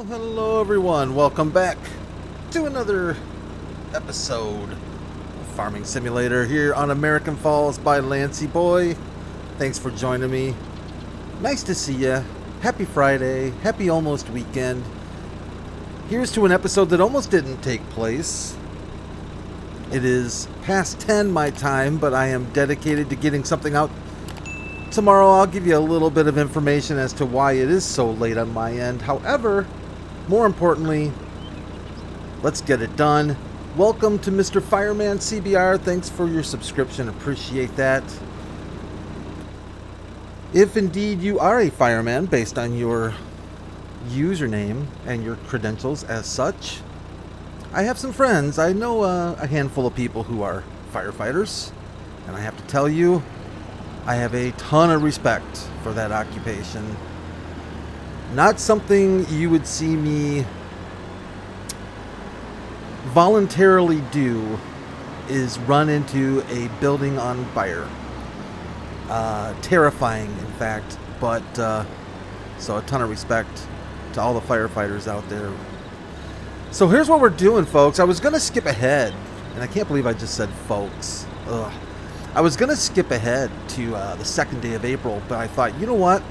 Well, hello everyone. Welcome back to another episode of Farming Simulator here on American Falls by Lancyboi. Thanks for joining me. Nice to see ya. Happy Friday. Happy almost weekend. Here's to an episode that almost didn't take place. It is past 10 my time, but I am dedicated to getting something out tomorrow. I'll give you a little bit of information as to why it is so late on my end. However, more importantly, let's get it done. Welcome to Mr. Fireman CBR. Thanks for your subscription. Appreciate that. If indeed you are a fireman based on your username and your credentials as such, I have some friends. I know a handful of people who are firefighters, and I have to tell you, I have a ton of respect for that occupation. Not something you would see me voluntarily do is run into a building on fire. Terrifying, in fact, but so a ton of respect to all the firefighters out there. So here's what we're doing, folks. I was going to skip ahead, and I can't believe I just said folks. Ugh. I was going to skip ahead to the second day of April, but I thought, you know what?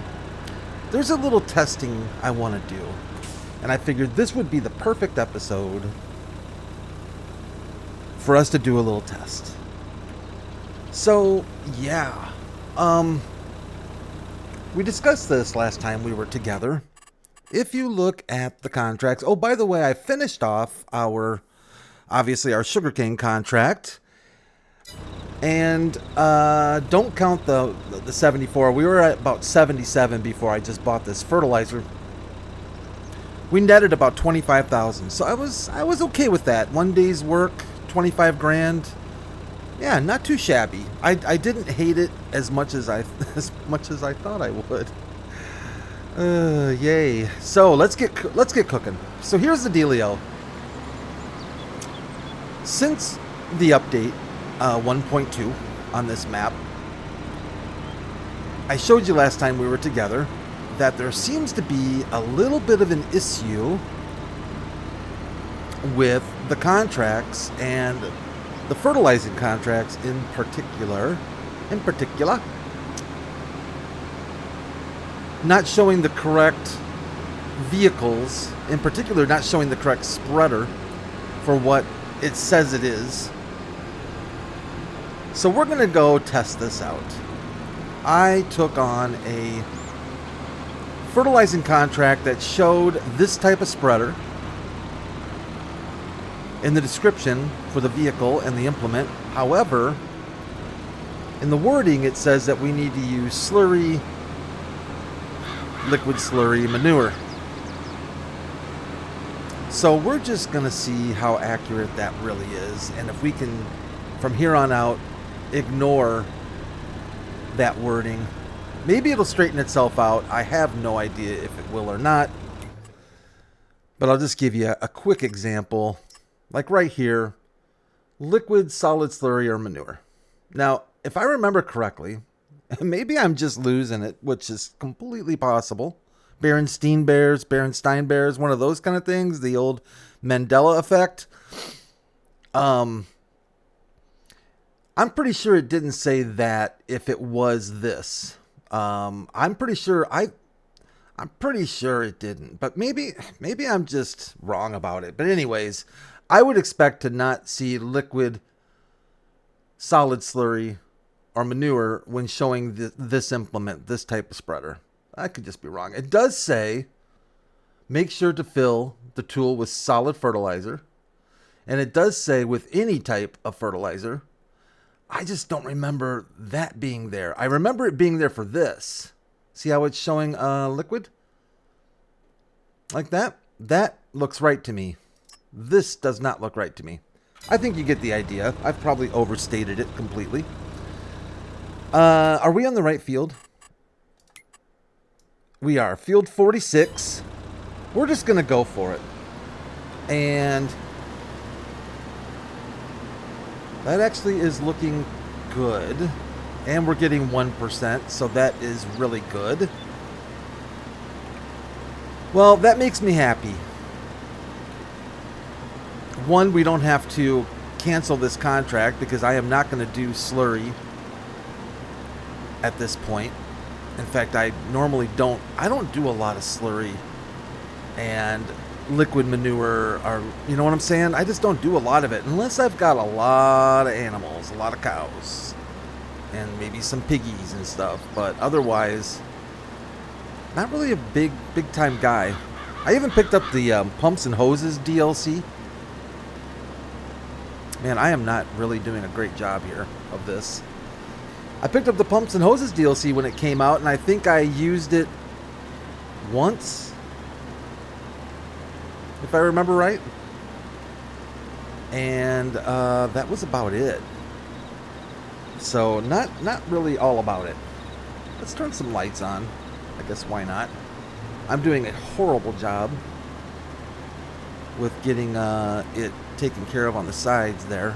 There's a little testing I want to do. And I figured this would be the perfect episode for us to do a little test. So, yeah. We discussed this last time we were together. If you look at the contracts... Oh, by the way, I finished off obviously our sugarcane contract. And don't count the 74. We were at about 77 before I just bought this fertilizer. We netted about 25,000, so I was okay with that. One day's work, 25 grand. Yeah, not too shabby. I didn't hate it as much as I thought I would. Yay! So let's get cooking. So here's the dealio. Since the update. 1.2 on this map. I showed you last time we were together that there seems to be a little bit of an issue with the contracts and the fertilizing contracts in particular, not showing the correct vehicles, in particular not showing the correct spreader for what it says it is. So we're going to go test this out. I took on a fertilizing contract that showed this type of spreader in the description for the vehicle and the implement. However, in the wording it says that we need to use slurry, liquid slurry manure. So we're just going to see how accurate that really is, and if we can, from here on out, ignore that wording. Maybe it'll straighten itself out. I have no idea if it will or not. But I'll just give you a quick example. Like right here, liquid, solid slurry, or manure. Now, if I remember correctly, maybe I'm just losing it, which is completely possible. Berenstain Bears, one of those kind of things. The old Mandela effect. I'm pretty sure it didn't say that if it was this. I'm pretty sure it didn't. But maybe I'm just wrong about it. But anyways, I would expect to not see liquid, solid slurry, or manure when showing this implement, this type of spreader. I could just be wrong. It does say, make sure to fill the tool with solid fertilizer. And it does say with any type of fertilizer. I just don't remember that being there. I remember it being there for this. See how it's showing liquid? Like that? That looks right to me. This does not look right to me. I think you get the idea. I've probably overstated it completely. Are we on the right field? We are. Field 46. We're just going to go for it. And that actually is looking good. And we're getting 1%, so that is really good. Well, that makes me happy. One, we don't have to cancel this contract because I am not going to do slurry at this point. In fact, I normally don't. I don't do a lot of slurry and liquid manure, or you know what I'm saying? I just don't do a lot of it unless I've got a lot of animals, a lot of cows, and maybe some piggies and stuff. But otherwise, not really a big time guy. I even picked up the pumps and hoses DLC. Man, I am not really doing a great job here of this. I picked up the pumps and hoses DLC when it came out, and I think I used it once, if I remember right. And that was about it. So not really all about it. Let's turn some lights on. I guess why not? I'm doing a horrible job with getting it taken care of on the sides there.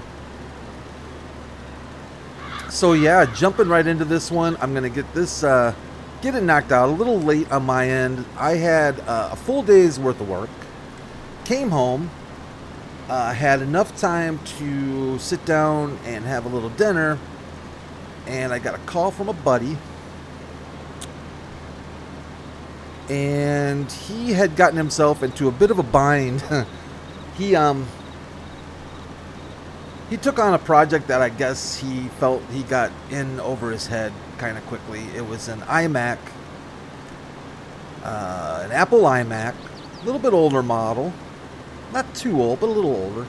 So yeah, jumping right into this one, I'm gonna get this get it knocked out. A little late on my end. I had a full day's worth of work. Came home, had enough time to sit down and have a little dinner, and I got a call from a buddy, and he had gotten himself into a bit of a bind. He took on a project that I guess he felt he got in over his head kind of quickly. It was an iMac, an Apple iMac, a little bit older model. Not too old, but a little older.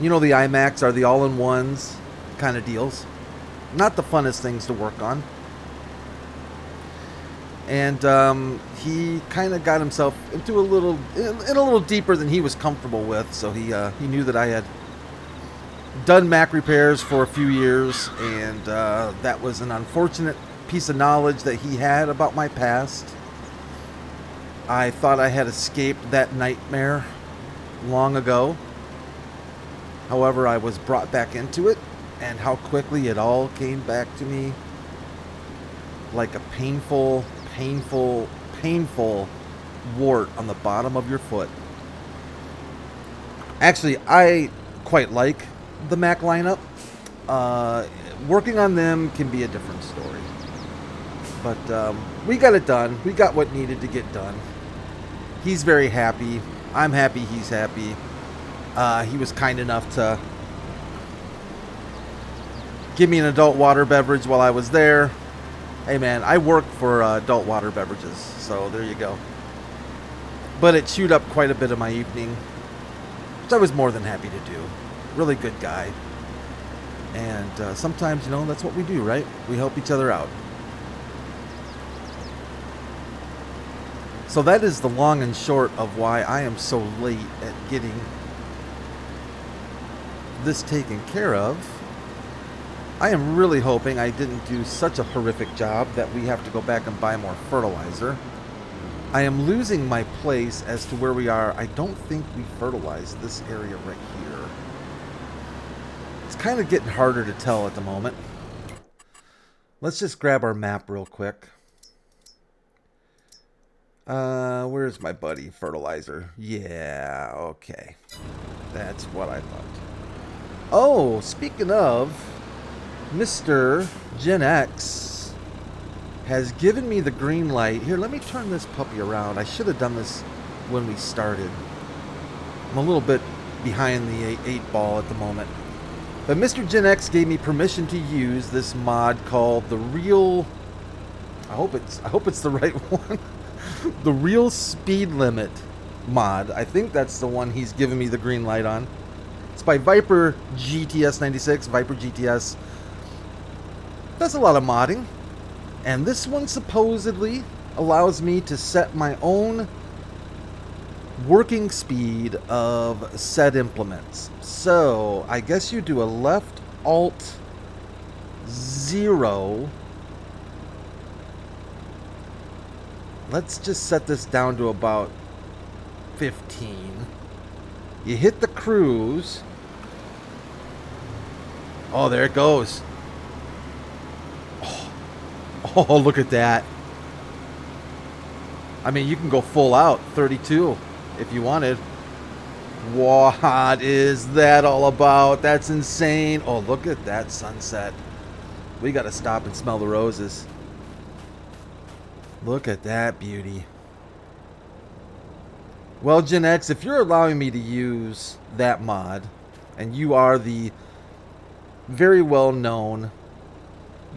You know, the iMacs are the all-in-ones kind of deals. Not the funnest things to work on. And he kind of got himself into a little deeper than he was comfortable with. So he knew that I had done Mac repairs for a few years, and that was an unfortunate piece of knowledge that he had about my past. I thought I had escaped that nightmare long ago. However, I was brought back into it, and how quickly it all came back to me like a painful wart on the bottom of your foot. Actually, I quite like the Mac lineup. Working on them can be a different story. But we got it done. We got what needed to get done. He's very happy. I'm happy he's happy. He was kind enough to give me an adult water beverage while I was there. Hey man, I work for adult water beverages, so there you go. But it chewed up quite a bit of my evening, which I was more than happy to do. Really good guy. And sometimes, you know, that's what we do, right? We help each other out. So that is the long and short of why I am so late at getting this taken care of. I am really hoping I didn't do such a horrific job that we have to go back and buy more fertilizer. I am losing my place as to where we are. I don't think we fertilized this area right here. It's kind of getting harder to tell at the moment. Let's just grab our map real quick. Where's my buddy? Fertilizer. Yeah, okay. That's what I thought. Oh, speaking of, Mr. Gen X has given me the green light. Here, let me turn this puppy around. I should have done this when we started. I'm a little bit behind the 8 ball at the moment. But Mr. Gen X gave me permission to use this mod called the Real... I hope it's the right one. The Real Speed Limit mod. I think that's the one he's given me the green light on. It's by Viper GTS 96. Viper GTS does a lot of modding. And this one supposedly allows me to set my own working speed of said implements. So I guess you do a left alt 0. Let's just set this down to about 15. You hit the cruise. Oh, there it goes. Oh, look at that. I mean, you can go full out, 32, if you wanted. What is that all about? That's insane. Oh, look at that sunset. We got to stop and smell the roses. Look at that beauty. Well, Gen X, if you're allowing me to use that mod, and you are the very well-known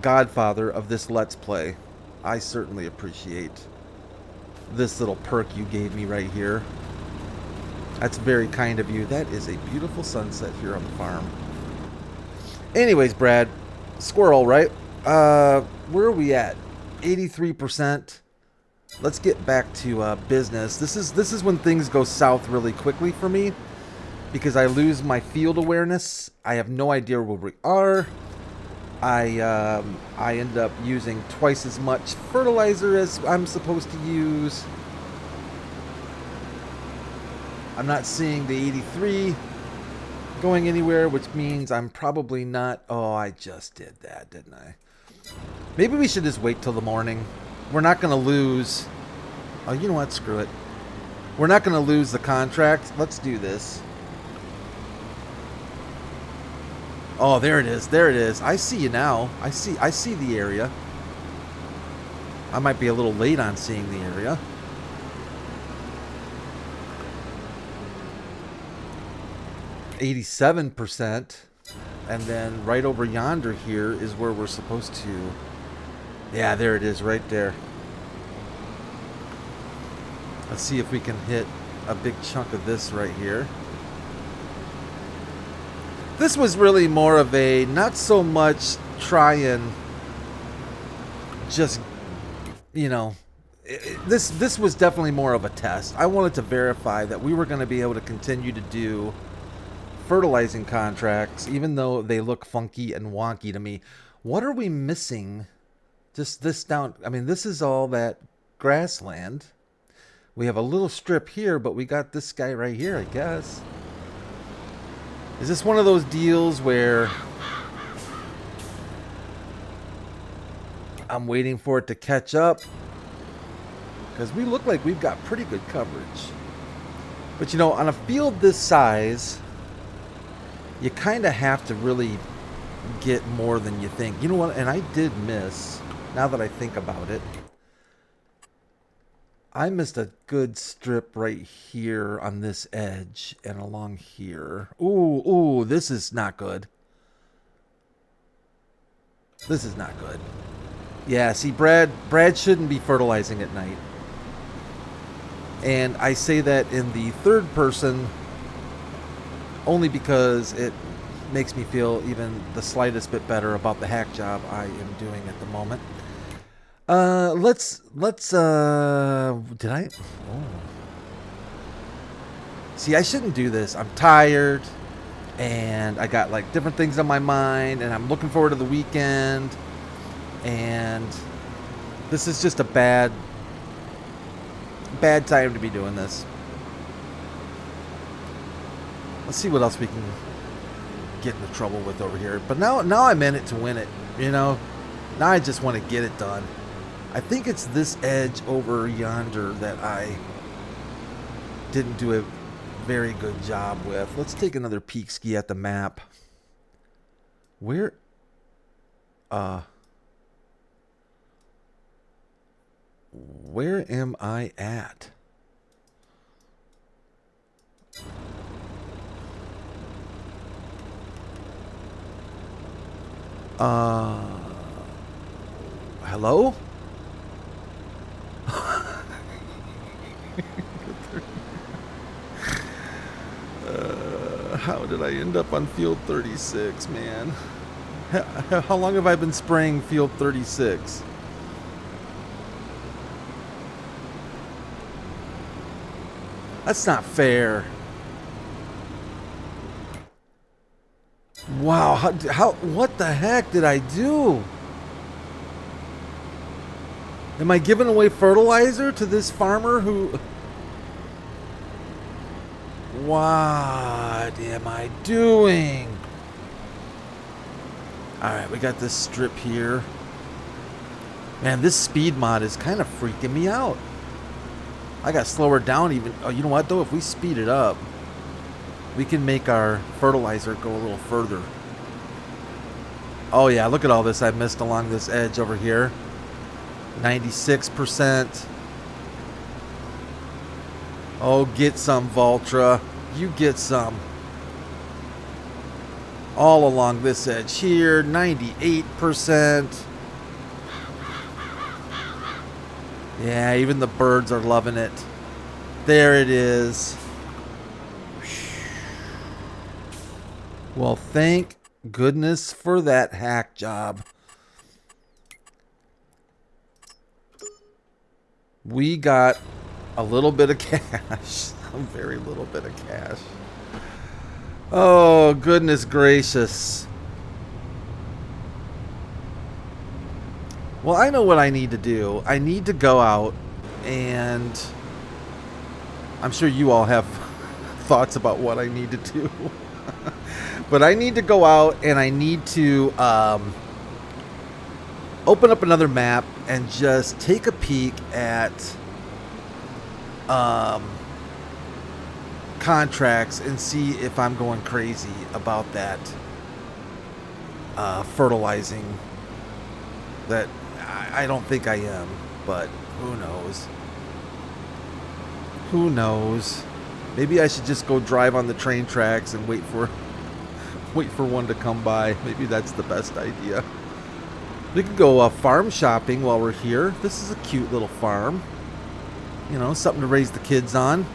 godfather of this Let's Play, I certainly appreciate this little perk you gave me right here. That's very kind of you. That is a beautiful sunset here on the farm. Anyways, Brad, squirrel, right? Where are we at? 83%. Let's get back to business. This is when things go south really quickly for me because I lose my field awareness. I have no idea where we are. I end up using twice as much fertilizer as I'm supposed to use. I'm not seeing the 83 going anywhere, which means I'm probably not... Oh, I just did that, didn't I? Maybe we should just wait till the morning. We're not going to lose... Oh, you know what? Screw it. We're not going to lose the contract. Let's do this. Oh, there it is. There it is. I see you now. I see the area. I might be a little late on seeing the area. %, and then right over yonder here is where we're supposed to... Yeah, there it is, right there. Let's see if we can hit a big chunk of this right here. This was really more of a, not so much try and just, you know, this was definitely more of a test. I wanted to verify that we were going to be able to continue to do fertilizing contracts, even though they look funky and wonky to me. What are we missing? Just this down. I mean, this is all that grassland. We have a little strip here, but we got this guy right here, I guess. Is this one of those deals where I'm waiting for it to catch up? Because we look like we've got pretty good coverage. But, you know, on a field this size, you kind of have to really get more than you think. You know what? And I did miss, now that I think about it, I missed a good strip right here on this edge and along here. Ooh, this is not good. This is not good. Yeah, see, Brad shouldn't be fertilizing at night. And I say that in the third person only because it makes me feel even the slightest bit better about the hack job I am doing at the moment. Let's did I? Oh. See, I shouldn't do this. I'm tired and I got like different things on my mind and I'm looking forward to the weekend and this is just a bad time to be doing this. Let's see what else we can get into trouble with over here. But now I'm in it to win it, you know? Now I just want to get it done. I think it's this edge over yonder that I didn't do a very good job with. Let's take another peek ski at the map. Where am I at? Hello? How did I end up on field 36, man? How long have I been spraying field 36? That's not fair. Wow, what the heck did I do? Am I giving away fertilizer to this farmer who... What am I doing? Alright, we got this strip here. Man, this speed mod is kind of freaking me out. I got slower down even. Oh, you know what though? If we speed it up, we can make our fertilizer go a little further. Oh yeah, look at all this I missed along this edge over here. 96%. Oh, get some, Valtra. You get some. All along this edge here, 98%. Yeah, even the birds are loving it. There it is. Well, thank goodness for that hack job. We got a little bit of cash. A very little bit of cash. Oh, goodness gracious. Well, I know what I need to do. I need to go out and I'm sure you all have thoughts about what I need to do. But I need to go out and I need to open up another map and just take a peek at contracts and see if I'm going crazy about that fertilizing. That I don't think I am, but who knows? Who knows? Maybe I should just go drive on the train tracks and wait for one to come by. Maybe that's the best idea. We could go farm shopping while we're here. This is a cute little farm. You know, something to raise the kids on.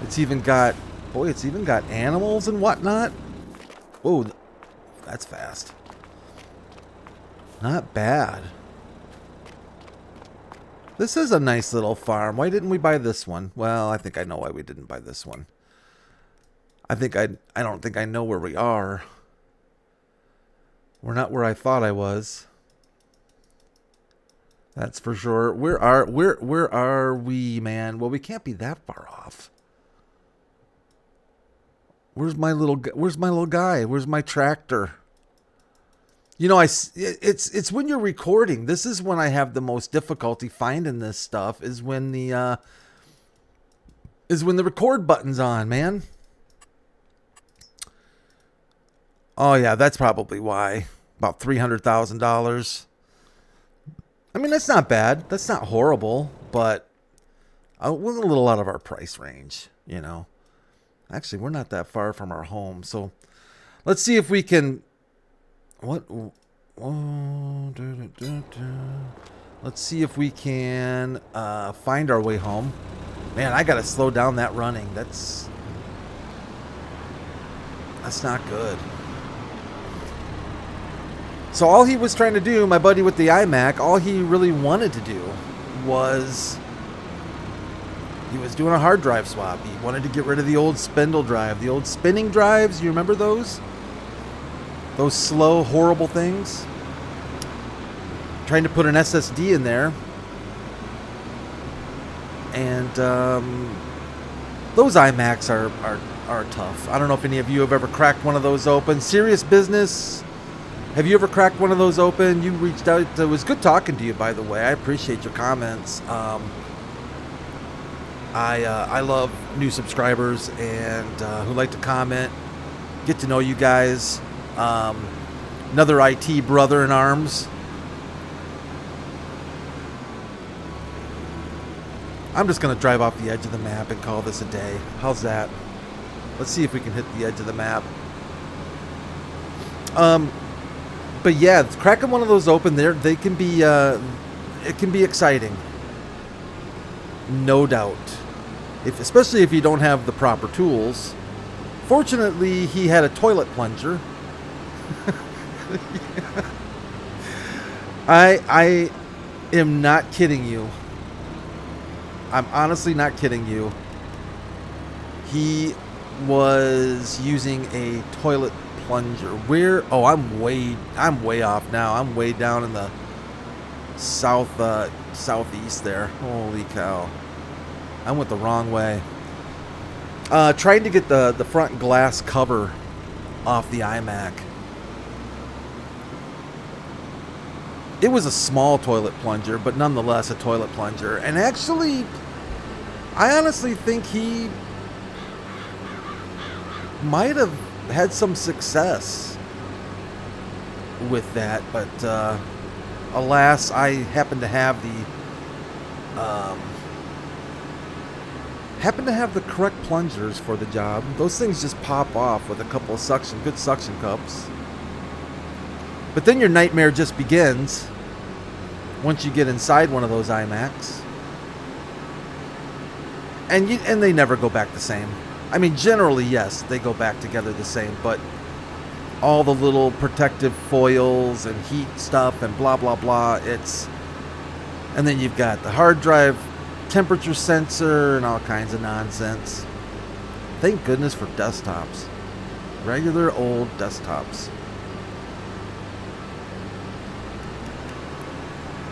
It's even got, boy, it's even got animals and whatnot. Whoa, that's fast. Not bad. This is a nice little farm. Why didn't we buy this one? Well, I think I know why we didn't buy this one. I don't think I know where we are. We're not where I thought I was. That's for sure. Where are we, man? Well, we can't be that far off. Where's my little guy? Where's my tractor? You know, it's when you're recording. This is when I have the most difficulty finding this stuff. Is when the record button's on, man. Oh yeah, that's probably why. About $300,000. I mean, that's not bad. That's not horrible, but we're a little out of our price range, you know. Actually, we're not that far from our home, so let's see if we can. What? Let's see if we can find our way home. Man, I gotta slow down that running. That's not good. So all he was trying to do, my buddy with the iMac, all he really wanted to do was he was doing a hard drive swap. He wanted to get rid of the old spindle drive, the old spinning drives. You remember those? Those slow, horrible things. Trying to put an SSD in there. And those iMacs are tough. I don't know if any of you have ever cracked one of those open. Serious business. Have you ever cracked one of those open? You reached out. It was good talking to you, by the way. I appreciate your comments. I love new subscribers and who like to comment. Get to know you guys. Another IT brother in arms. I'm just going to drive off the edge of the map and call this a day. How's that? Let's see if we can hit the edge of the map. But yeah, cracking one of those open there, they can be, it can be exciting. No doubt. Especially if you don't have the proper tools. Fortunately, he had a toilet plunger. I am not kidding you. I'm honestly not kidding you. He was using a toilet plunger. Where? Oh, I'm way off now. I'm way down in the southeast there. Holy cow. I went the wrong way. Trying to get the front glass cover off the iMac. It was a small toilet plunger, but nonetheless a toilet plunger. And actually, I honestly think he might have had some success with that, but alas, I happen to have the correct plungers for the job. Those things just pop off with a couple of good suction cups. But then your nightmare just begins once you get inside one of those iMacs. And they never go back the same. I mean, generally, yes, they go back together the same, but all the little protective foils and heat stuff and blah, blah, blah, and then you've got the hard drive temperature sensor and all kinds of nonsense. Thank goodness for desktops. Regular old desktops.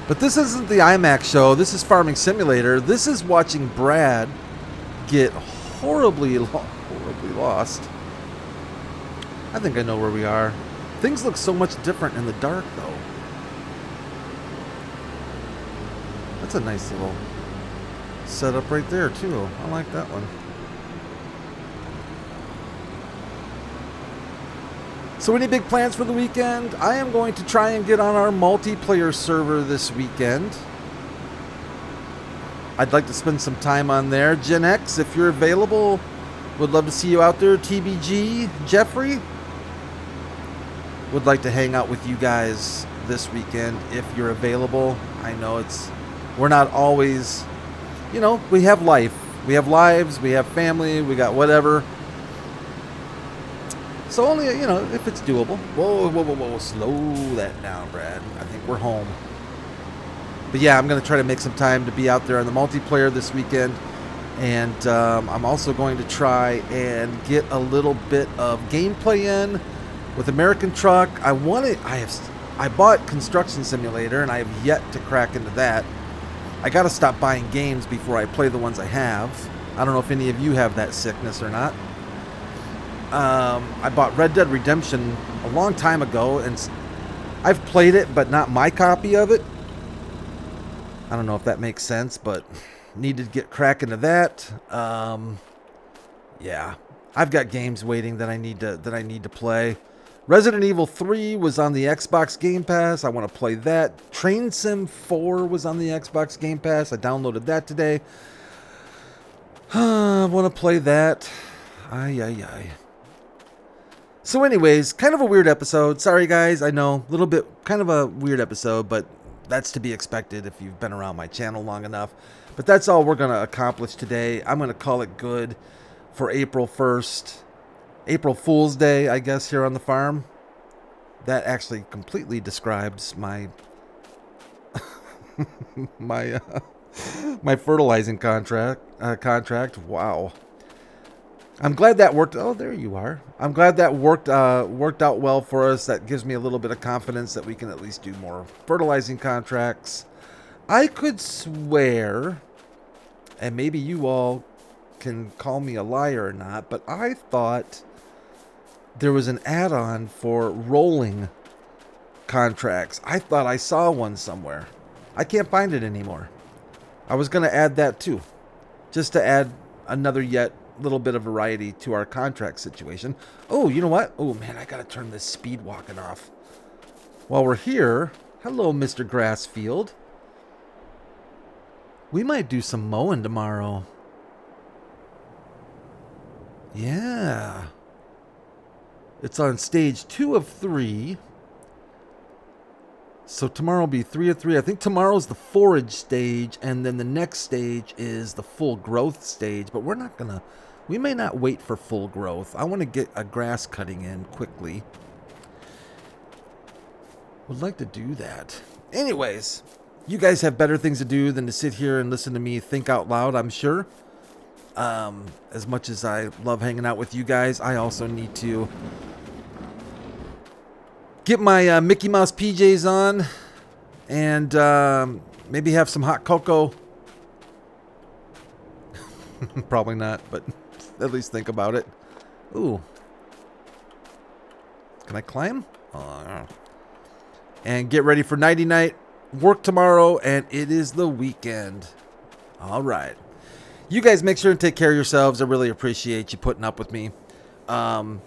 But this isn't the iMac show. This is Farming Simulator. This is watching Brad get horribly lost. I think I know where we are. Things look so much different in the dark, though. That's a nice little setup right there, too. I like that one. So any big plans for the weekend? I am going to try and get on our multiplayer server this weekend. I'd like to spend some time on there. Gen X, if you're available, would love to see you out there. TBG, Jeffrey, would like to hang out with you guys this weekend if you're available. I know we're not always, we have life. We have lives, we have family, we got whatever. So only, if it's doable. Whoa, slow that down, Brad. I think we're home. But yeah, I'm going to try to make some time to be out there on the multiplayer this weekend. And I'm also going to try and get a little bit of gameplay in with American Truck. I bought Construction Simulator, and I have yet to crack into that. I got to stop buying games before I play the ones I have. I don't know if any of you have that sickness or not. I bought Red Dead Redemption a long time ago, and I've played it, but not my copy of it. I don't know if that makes sense, but needed to get crack into that. Yeah, I've got games waiting that I need to play. Resident Evil 3 was on the Xbox Game Pass. I want to play that. Train Sim 4 was on the Xbox Game Pass. I downloaded that today. I want to play that. Ay. So anyways, kind of a weird episode. Sorry guys, I know, a little bit kind of a weird episode, but that's to be expected if you've been around my channel long enough. But that's all we're going to accomplish today. I'm going to call it good for April 1st. April Fool's Day, I guess, here on the farm. That actually completely describes my my fertilizing contract. Wow. I'm glad that worked. Oh, there you are. I'm glad that worked out well for us. That gives me a little bit of confidence that we can at least do more fertilizing contracts. I could swear, and maybe you all can call me a liar or not, but I thought there was an add-on for rolling contracts. I thought I saw one somewhere. I can't find it anymore. I was going to add that too, just to add another yet little bit of variety to our contract situation. Oh, you know what? Oh man, I gotta turn this speed walking off. While we're here, hello, Mr. Grassfield. We might do some mowing tomorrow. Yeah. It's on stage 2 of 3. So tomorrow will be 3 of 3. I think tomorrow's the forage stage, and then the next stage is the full growth stage. But we may not wait for full growth. I want to get a grass cutting in quickly. Would like to do that. Anyways, you guys have better things to do than to sit here and listen to me think out loud, I'm sure. As much as I love hanging out with you guys, I also need to get my Mickey Mouse PJs on and maybe have some hot cocoa. Probably not, but at least think about it. Ooh. Can I climb? Oh, And get ready for nighty night. Work tomorrow, and it is the weekend. All right. You guys make sure and take care of yourselves. I really appreciate you putting up with me. And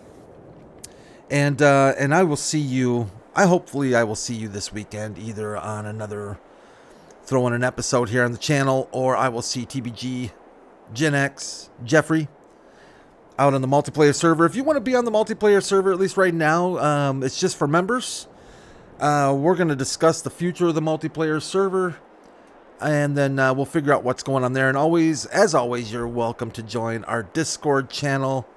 I will see you. Hopefully I will see you this weekend, either on another throwing an episode here on the channel, or I will see TBG, Gen X, Jeffrey out on the multiplayer server. If you want to be on the multiplayer server, at least right now, it's just for members. We're going to discuss the future of the multiplayer server, and then we'll figure out what's going on there. And always, as always, you're welcome to join our Discord channel.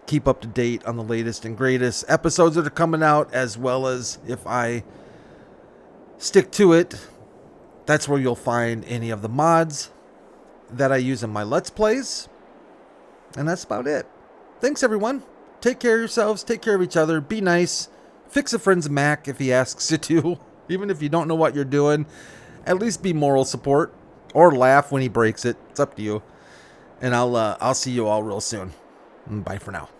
Keep up to date on the latest and greatest episodes that are coming out, as well as, if I stick to it, that's where you'll find any of the mods that I use in my Let's Plays. And that's about it. Thanks, everyone. Take care of yourselves. Take care of each other. Be nice. Fix a friend's Mac if he asks you to. Even if you don't know what you're doing, at least be moral support. Or laugh when he breaks it. It's up to you. And I'll see you all real soon. Bye for now.